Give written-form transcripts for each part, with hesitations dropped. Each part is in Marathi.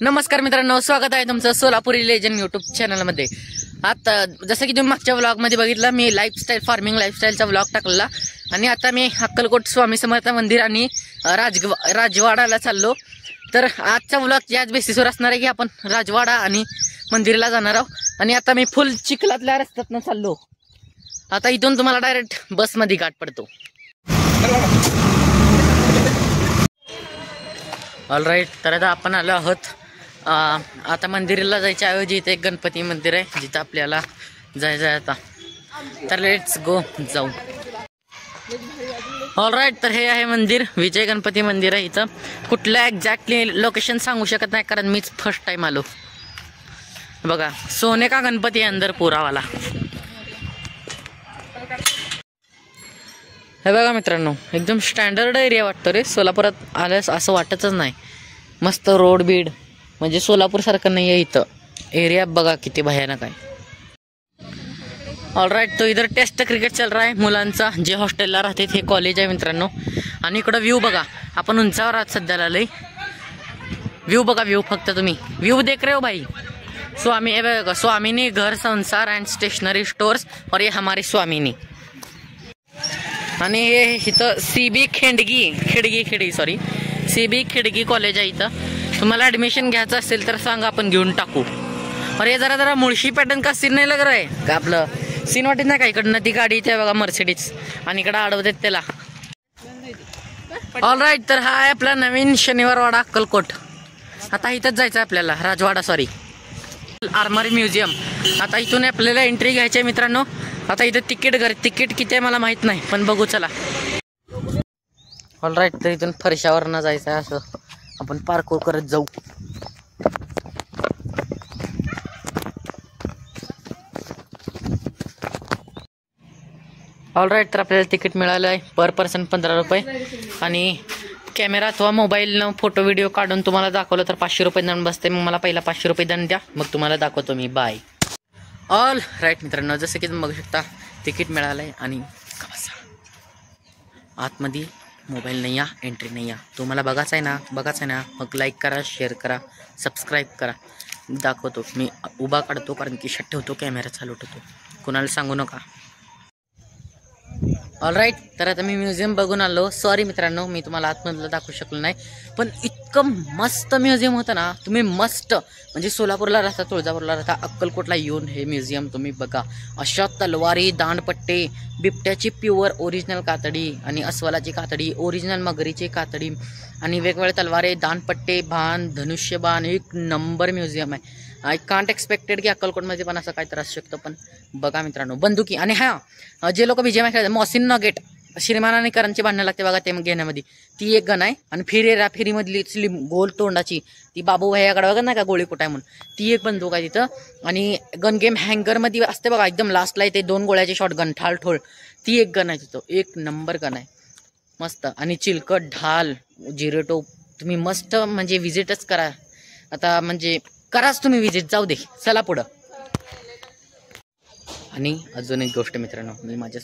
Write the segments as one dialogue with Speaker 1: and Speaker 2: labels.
Speaker 1: नमस्कार मित्रांनो, स्वागत आहे तुमचं सोलापुरी लेजंड यूट्यूब चॅनलमध्ये। आता जसं की तुम्ही मागच्या व्लॉगमध्ये बघितलं, मी लाईफस्टाईल फार्मिंग लाईफस्टाईलचा व्लॉग टाकला आणि आता मी अक्कलकोट स्वामी समर्थ मंदिर आणि राजवाडाला चाललो। तर आजचा व्लॉग याच बेसिसवर असणार आहे की आपण राजवाडा आणि मंदिरला जाणार आहोत। आणि आता मी फुल चिखलातल्या रस्त्यातून चाललो। आता इथून तुम्हाला डायरेक्ट बसमध्ये गाठ पडतो। ऑलराईट, तर आता आपण आलो आहोत आता मंदिराला जायच्या ऐवजी इथे एक गणपती मंदिर आहे जिथं आपल्याला जायचं आहे आता। तर लेट्स गो, जाऊ। ऑलराईट, तर हे आहे मंदिर, विजय गणपती मंदिर आहे। इथं कुठलं एक्झॅक्टली लोकेशन सांगू शकत नाही कारण मीच फर्स्ट टाइम आलो। बघा, सोने का गणपती आहे अंदर पुरावाला। हे बघा मित्रांनो, एकदम स्टँडर्ड एरिया वाटतो रे। सोलापुरात आल्यास असं वाटतच नाही। मस्त रोड बीड, म्हणजे सोलापूर सारखं नाही आहे इथं। एरिया बघा किती भयानक आहे। ऑलराइट, तो इधर टेस्ट क्रिकेट चल रहा है मुलांचा, जे हॉस्टेलला राहते हे कॉलेज आहे मित्रांनो। आणि इकडं व्ह्यू बघा, आपण उंचावर आहात सध्याला लई। व्ह्यू बघा, व्ह्यू फक्त तुम्ही व्ह्यू देख रहे हो भाई। स्वामी स्वामिनी घर संसार एंड स्टेशनरी स्टोर्स, और ये हमारी स्वामिनी। आणि हे इथं सीबी खिडगी कॉलेज आहे इथं। तुम्हाला ऍडमिशन घ्यायचं असेल तर सांगा, आपण घेऊन टाकू। और हे जरा मुळशी पॅटर्न का सीन नाही लग रहा है का? आपलं सीन वाटत नाही का? इकडनं ती गाडी इथे बघा मर्सिडीज, आणि इकडं अडवतात त्याला। ऑलराईट, तर हा आहे आपला नवीन शनिवारवाडा अक्कलकोट। आता इथंच जायचं आहे आपल्याला, राजवाडा सॉरी आर्मरी म्युझियम। आता इथून आपल्याला एंट्री घ्यायची आहे मित्रांनो। आता इथं तिकीट किती आहे मला माहित नाही, पण बघू चला। ऑलराईट, तर इथून फरशावरनं जायचं आहे, असं आपण पार्कोर करत जाऊ। ऑलराईट, तर आपल्याला तिकीट मिळालं आहे पर पर्सन 15 रुपये। आणि कॅमेरा अथवा मोबाईलनं फोटो व्हिडिओ काढून तुम्हाला दाखवलं तर 500 रुपये दंड बसते। मग मला पहिला 500 रुपये दंड द्या, मग तुम्हाला दाखवतो मी। बाय। ऑल राईट मित्रांनो, जसं की तुम्ही बघू शकता तिकीट मिळालं आहे। आणि आतमध्ये मोबाईल नाही या, एंट्री नाही या। तुम्हाला बघायचं आहे ना, मग लाईक करा, शेअर करा, सबस्क्राईब करा। दाखवतो मी, उभा काढतो कारण की शट ठेवतो, कॅमेरा चालू ठेवतो, कुणाला सांगू नका। ऑलराईट, तर आता मी म्युझियम बघून आलो। सॉरी मित्रांनो, मी तुम्हाला आतमधलं दाखवू शकलो नाही, पण इतकं मस्त म्युझियम होतं ना। तुम्ही मस्त म्हणजे सोलापूरला राहता, तुळजापूरला राहता, अक्कलकोटला येऊन हे म्युझियम तुम्ही बघा। अशा तलवारी, दांडपट्टे, बिबट्याची प्युअर ओरिजिनल कातडी आणि अस्वलाची कातडी, ओरिजिनल मगरीची कातडी आणि वेगवेगळ्या तलवारे, दांडपट्टे, बाण, धनुष्यबाण, एक नंबर म्युझियम आहे। आय कांट एक्सपेक्टेड की अक्कलकोटमध्ये पण असं काय तर असू शकतं, पण बघा मित्रांनो बंदुकी। आणि हा, जे लोक BGMI खेळतात, मॉसिन नगेट, श्रीमान आणि करणची भांडणं लागते बघा ते घेण्यामध्ये, ती एक गन आहे। आणि फेरीमधली स्लिम गोल तोंडाची ती बाबू भैयाकडे बघा ना का गोळी कुठाय म्हणून, ती एक बंदूक आहे तिथं। आणि गन गेम हँगरमध्ये असते बघा, एकदम लास्टला येते 2 गोळ्याची शॉट गन, ठाळ, ती एक गन आहे तिथं, एक नंबर गन आहे मस्त। आणि चिलकट, ढाल, जिरेटोप, तुम्ही मस्त म्हणजे विजिटच करा आता, म्हणजे कराच तुम्ही विजिट, जाऊ दे, चला पुढं। आणि अजून एक गोष्ट मित्रांनो, मी माझ्या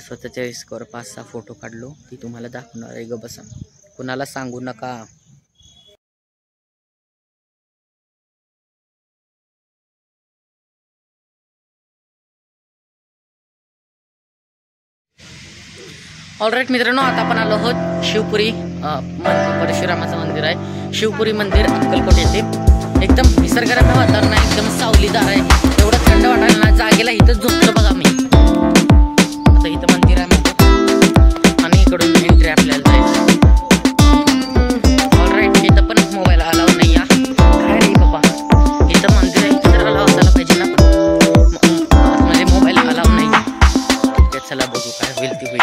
Speaker 1: स्वतःच्या रिस्कवर 5-6 फोटो काढलो, ती तुम्हाला दाखवणार आहे। ग बसा, कुणाला सांगू नका। ऑलराईट मित्रांनो, आता आपण आलो आहोत शिवपुरी, परशुरामाचं मंदिर आहे, शिवपुरी मंदिर अक्कलकोट येथे। एकदम निसर्गरम्य वातावरण आहे, एकदम सावलीदार आहे, एवढं थंड वाटायला ना, जागेला इथंच झोपतो बघा मी। आता इथं मंदिर आहे आणि इकडून एंट्री आपल्याला जायचं। ऑलराईट, इथं पण मोबाईल अलाव नाही या, काय रे बाबा, इथं मंदिर आहे, इथं अलाव असायला पाहिजे ना, म्हणजे मोबाईल अलाव नाही। चला बघू काय होईल ती होईल।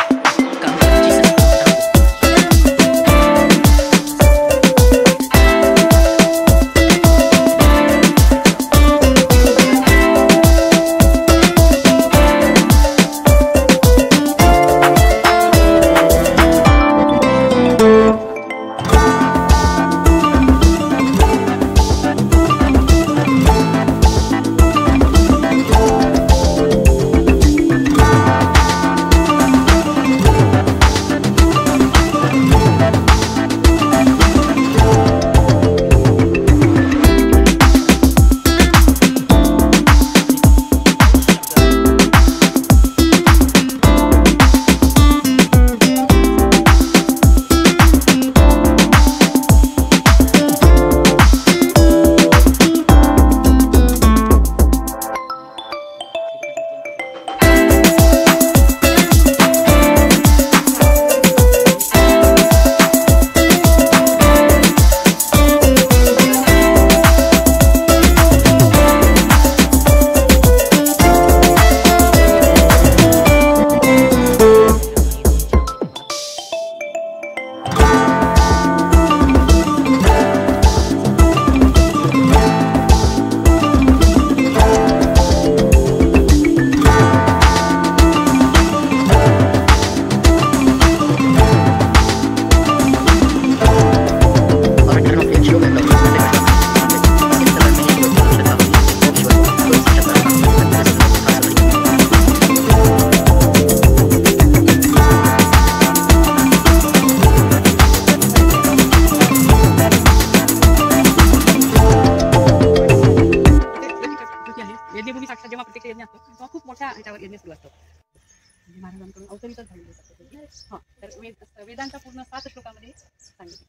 Speaker 2: वेदांचा पूर्ण 7 श्लोकामध्ये सांगितले.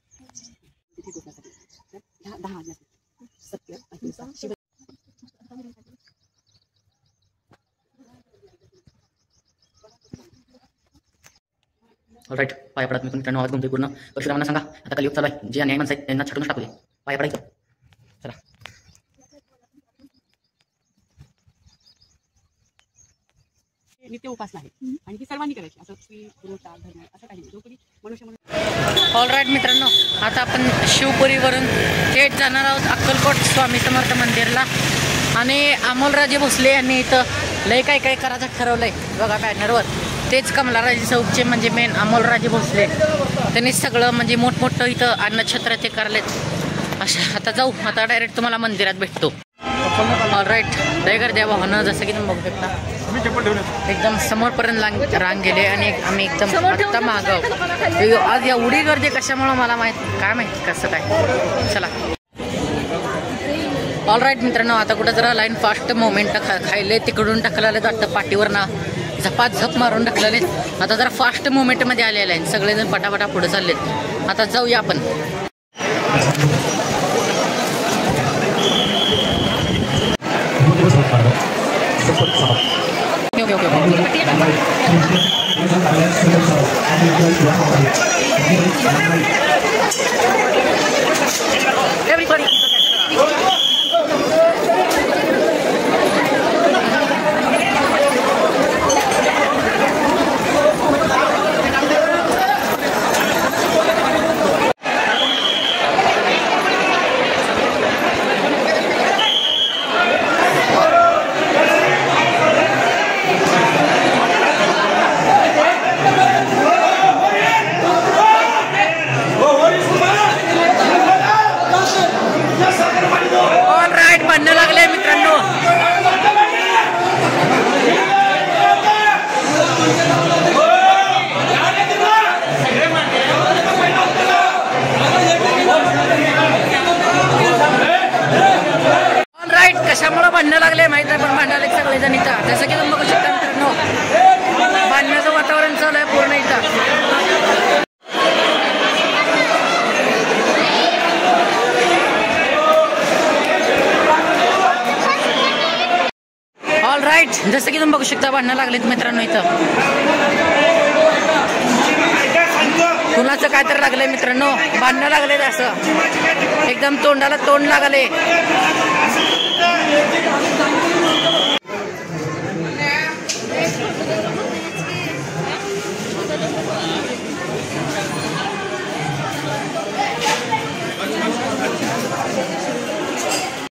Speaker 2: सत्य अहिंसा शिव.
Speaker 1: राईट, पाया पडत मी पण मित्रांनो. आवाज तुमचे पूर्ण परशुरामांना सांगा आता कलियुग चालू आहे, जे अन्याय माणसं आहेत त्यांना छाटून टाकू दे. पाया पडायचं. चला.
Speaker 2: नित्य उपासना आहे आणि ही सर्वांनी करायची. असं स्त्री पुरुष धर्म असं काही नाही. जो कोणी मनुष्य म्हणून.
Speaker 1: ऑल राईट मित्रांनो, आता आपण शिवपुरीवरून थेट जाणार आहोत अक्कलकोट स्वामी समर्थ मंदिरला. आणि अमोलराजे भोसले यांनी इथं लय काय काय करायचं ठरवलंय बघा बॅनरवर. तेच कमलाराजे चौकचे म्हणजे मेन अमोलराजे भोसले त्यांनी सगळं म्हणजे मोठमोठं इथं अन्नछत्र ते करलेत. अशा आता जाऊ, आता डायरेक्ट तुम्हाला मंदिरात भेटतो. ऑल राईट, लय गर्दी आहे भावना, जसं की तुम्ही बघू शकता एकदम समोरपर्यंत रांग गेले आणि आम्ही एकदम आत्ता मागव. आज एवढी गर्दी कशामुळं मला काय माहिती कसं काय. चला. ऑल राईट मित्रांनो, आता कुठं जरा लाईन फास्ट मोमेंट खायले तिकडून टाकलेले वाटतं पाठीवर ना झपाझप मारून टाकलेले. आता जरा फास्ट मोमेंटमध्ये आलेले आहेत सगळेजण, पटापटा पुढे चाललेत. आता जाऊया आपण. भांडणं लागले मित्रांनो. ऑल राईट, कशामुळे भांडणं लागले माहित आहे, पण भांडायला सगळेजण इथं. जसं की तुम्ही बघू शकता मित्रांनो, भांडण्याचं वातावरण चालू आहे पूर्ण इथं. ऑल राईट, जसं की तुम्ही बघू शकता भांडणं लागलेत मित्रांनो इथं. कुणाचं काय तर लागलंय मित्रांनो, भांडणं लागलेत असं एकदम तोंडाला तोंड लागले.